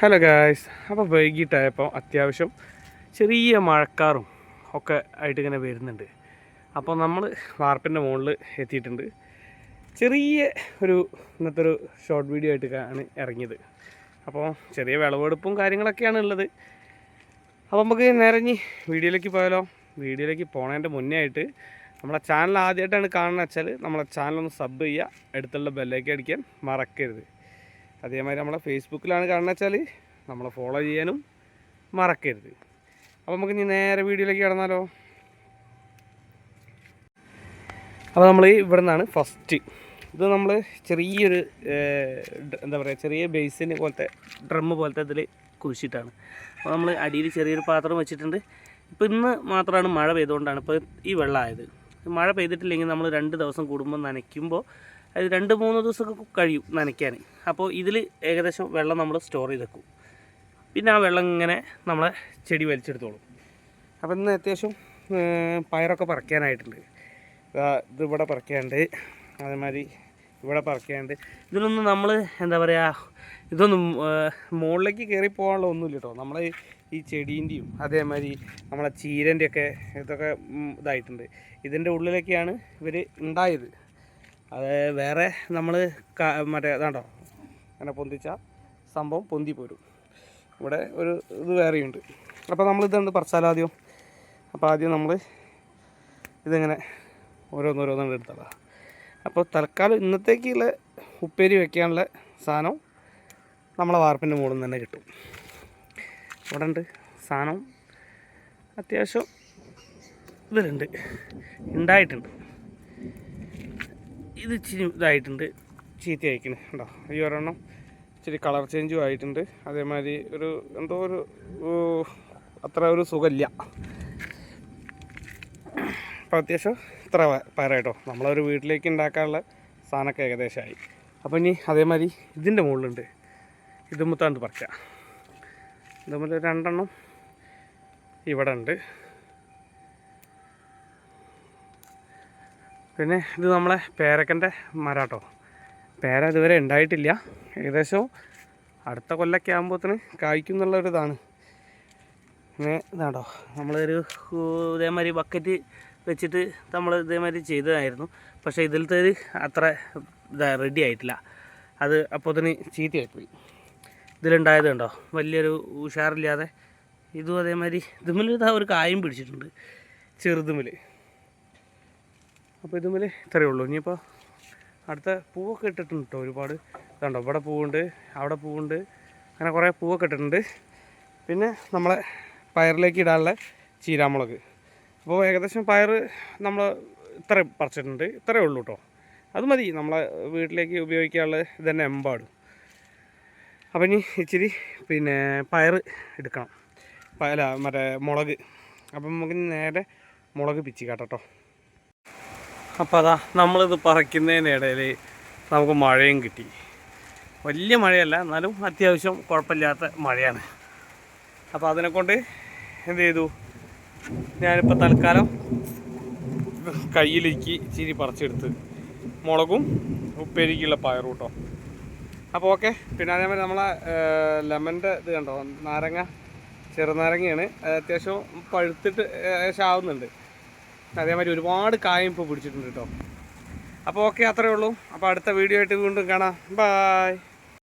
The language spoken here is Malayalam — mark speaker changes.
Speaker 1: ഹലോ ഗായ്സ്, അപ്പോൾ വൈകിട്ടായപ്പോൾ അത്യാവശ്യം ചെറിയ മഴക്കാറും ഒക്കെ ആയിട്ട് ഇങ്ങനെ വരുന്നുണ്ട്. അപ്പോൾ നമ്മൾ വാർപ്പിൻ്റെ മുകളിൽ എത്തിയിട്ടുണ്ട്. ചെറിയ ഇന്നത്തെ ഒരു ഷോർട്ട് വീഡിയോ ആയിട്ടാണ് ഇറങ്ങിയത്. അപ്പോൾ ചെറിയ വിളവെടുപ്പും കാര്യങ്ങളൊക്കെയാണ് ഉള്ളത്. അപ്പോൾ നമുക്ക് നേരെ ഇനി വീഡിയോയിലേക്ക് പോയാലോ. വീഡിയോയിലേക്ക് പോണതിൻ്റെ മുന്നേ ആയിട്ട് നമ്മളെ ചാനൽ ആദ്യമായിട്ടാണ് കാണുന്നത് വെച്ചാൽ നമ്മളെ ചാനലൊന്ന് സബ് ചെയ്യുക, അടുത്തുള്ള ബെല്ലൈക്കൻ അടിക്കാൻ മറക്കരുത്. അതേമാതിരി നമ്മളെ ഫേസ്ബുക്കിലാണ് കാണുന്നത് വെച്ചാൽ നമ്മളെ ഫോളോ ചെയ്യാനും മറക്കരുത്. അപ്പോൾ നമുക്ക് ഇനി നേരെ വീഡിയോയിലേക്ക് കടന്നാലോ. അപ്പോൾ നമ്മൾ ഇവിടെ നിന്നാണ് ഫസ്റ്റ്. ഇത് നമ്മൾ ചെറിയൊരു എന്താ പറയുക, ചെറിയ ബേസിന് പോലത്തെ ഡ്രമ്മ് പോലത്തെ ഇതിൽ കുഴിച്ചിട്ടാണ്. അപ്പോൾ നമ്മൾ അടിയിൽ ചെറിയൊരു പാത്രം വെച്ചിട്ടുണ്ട്. ഇപ്പോൾ ഇന്ന് മാത്രമാണ് മഴ പെയ്തുകൊണ്ടാണ് ഇപ്പോൾ ഈ വെള്ളമായത്. മഴ പെയ്തിട്ടില്ലെങ്കിൽ നമ്മൾ 2 ദിവസം കൂടുമ്പോൾ നനയ്ക്കുമ്പോൾ അത് 2-3 ദിവസമൊക്കെ കഴിയും നനയ്ക്കാൻ. അപ്പോൾ ഇതിൽ ഏകദേശം വെള്ളം നമ്മൾ സ്റ്റോർ ചെയ്ത് വെക്കും. പിന്നെ ആ വെള്ളം ഇങ്ങനെ നമ്മളെ ചെടി വലിച്ചെടുത്തോളും. അപ്പോൾ ഇന്ന് അത്യാവശ്യം പയറൊക്കെ പറിക്കാനായിട്ടുണ്ട്. ഇതിവിടെ പറിക്കാനുണ്ട്, അതേമാതിരി ഇവിടെ പറിക്കാനുണ്ട്. ഇതിലൊന്നും നമ്മൾ എന്താ പറയുക, ഇതൊന്നും മുകളിലേക്ക് കയറി പോകാനുള്ള ഒന്നുമില്ല കേട്ടോ. നമ്മൾ ഈ ചെടീൻ്റെയും അതേമാതിരി നമ്മളെ ചീരൻ്റെയൊക്കെ ഇതൊക്കെ ഇതായിട്ടുണ്ട്. ഇതിൻ്റെ ഉള്ളിലൊക്കെയാണ് ഇവർ ഉണ്ടായത്. അത് വേറെ നമ്മൾ മറ്റേ അതാണ്ടോ അങ്ങനെ പൊന്തിച്ച സംഭവം പൊന്തി പോരും. ഇവിടെ ഒരു ഇത് വേറെയുണ്ട്. അപ്പോൾ നമ്മളിതുണ്ട് പറിച്ചാലോ ആദ്യം. അപ്പോൾ ആദ്യം നമ്മൾ ഇതിങ്ങനെ ഓരോന്നോരോന്നാണ് എടുത്തതാണ്. അപ്പോൾ തൽക്കാലം ഇന്നത്തേക്കുള്ള ഉപ്പേരി വയ്ക്കാനുള്ള സാധനം നമ്മളെ വാർപ്പിൻ്റെ മുകളിൽ നിന്ന് തന്നെ കിട്ടും. ഇവിടെ ഉണ്ട് സാധനം അത്യാവശ്യം ഇതിലുണ്ട്, ഉണ്ടായിട്ടുണ്ട്. ഇത് ഇച്ചിരി ഇതായിട്ടുണ്ട്, ചീത്ത അയക്കണ് ഉണ്ടോ. ഈ ഒരെണ്ണം ഇച്ചിരി കളർ ചേഞ്ചും ആയിട്ടുണ്ട്. അതേമാതിരി എന്തോ അത്ര ഒരു സുഖമില്ല. അപ്പോൾ അത്യാവശ്യം ഇത്ര പയറായിട്ടോ. നമ്മളൊരു വീട്ടിലേക്ക് ഉണ്ടാക്കാനുള്ള സാധനമൊക്കെ ഏകദേശമായി. അപ്പോൾ ഇനി അതേമാതിരി ഇതിൻ്റെ മുകളിലുണ്ട്, ഇത് മുത്താണ്ട് പറിക്കുക. ഇതുപോലെ 2 എണ്ണം ഇവിടെ ഉണ്ട്. പിന്നെ ഇത് നമ്മളെ പേരക്കൻ്റെ മരാട്ടോ. പേര ഇതുവരെ ഉണ്ടായിട്ടില്ല. ഏകദേശം അടുത്ത കൊല്ലമൊക്കെ ആകുമ്പോഴത്തേന് കായ്ക്കും എന്നുള്ളൊരിതാണ്. പിന്നെ ഇതാണ്ടോ, നമ്മളൊരു ഇതേമാതിരി ബക്കറ്റ് വെച്ചിട്ട് നമ്മൾ ഇതേമാതിരി ചെയ്തതായിരുന്നു. പക്ഷേ ഇതിലത്തെ അത്ര റെഡി ആയിട്ടില്ല. അത് അപ്പോഴത്തേന് ചീത്തയായിപ്പോയി. ഇതിലുണ്ടായത് കണ്ടോ, വലിയൊരു ഉഷാറില്ലാതെ. ഇതും അതേമാതിരി ഇതുമ്മൽ ഒരു കായും പിടിച്ചിട്ടുണ്ട്, ചെറുതുമ്മൽ. അപ്പോൾ ഇതുമ്മൽ ഇത്രയേ ഉള്ളൂ. ഇനിയിപ്പോൾ അടുത്ത പൂവൊക്കെ ഇട്ടിട്ടുണ്ട് കേട്ടോ ഒരുപാട്. ഇതുണ്ടോ, ഇവിടെ പൂവുണ്ട്, അവിടെ പൂവുണ്ട്, അങ്ങനെ കുറേ പൂവൊക്കെ ഇട്ടിട്ടുണ്ട്. പിന്നെ നമ്മളെ പയറിലേക്ക് ഇടാനുള്ള ചീരാമുളക്. അപ്പോൾ ഏകദേശം പയർ നമ്മൾ ഇത്ര പറിച്ചിട്ടുണ്ട്. ഇത്രയേ ഉള്ളൂ കേട്ടോ. അത് മതി നമ്മളെ വീട്ടിലേക്ക് ഉപയോഗിക്കാനുള്ള ഇതന്നെ എമ്പാടും. അപ്പം ഇനി ഇച്ചിരി പിന്നെ പയർ എടുക്കണം, മറ്റേ മുളക്. അപ്പം നമുക്ക് നേരെ മുളക് പിച്ചി കാട്ടോ. അപ്പോൾ അതാ നമ്മളിത് പറിക്കുന്നതിനിടയിൽ നമുക്ക് മഴയും കിട്ടി. വലിയ മഴയല്ല, എന്നാലും അത്യാവശ്യം കുഴപ്പമില്ലാത്ത മഴയാണ്. അപ്പോൾ അതിനെക്കൊണ്ട് എന്ത് ചെയ്തു, ഞാനിപ്പോൾ തൽക്കാലം കയ്യിലേക്ക് ഇച്ചിരി പറിച്ചെടുത്ത് മുളകും ഉപ്പേരിക്കുള്ള പയറും കേട്ടോ. അപ്പോൾ ഓക്കെ. പിന്നെ അതേമാതിരി നമ്മളെ ലെമൻ്റെ ഇത് കണ്ടോ, നാരങ്ങ, ചെറുനാരങ്ങയാണ്. അത്യാവശ്യം പഴുത്തിട്ട് ഏകദേശം ആവുന്നുണ്ട്. അതേമാതിരി ഒരുപാട് കായം ഇപ്പോൾ പിടിച്ചിട്ടുണ്ട് കേട്ടോ. അപ്പോൾ ഓക്കെ, അത്രയേ ഉള്ളൂ. അപ്പോൾ അടുത്ത വീഡിയോ ആയിട്ട് വീണ്ടും കാണാം. ബൈ.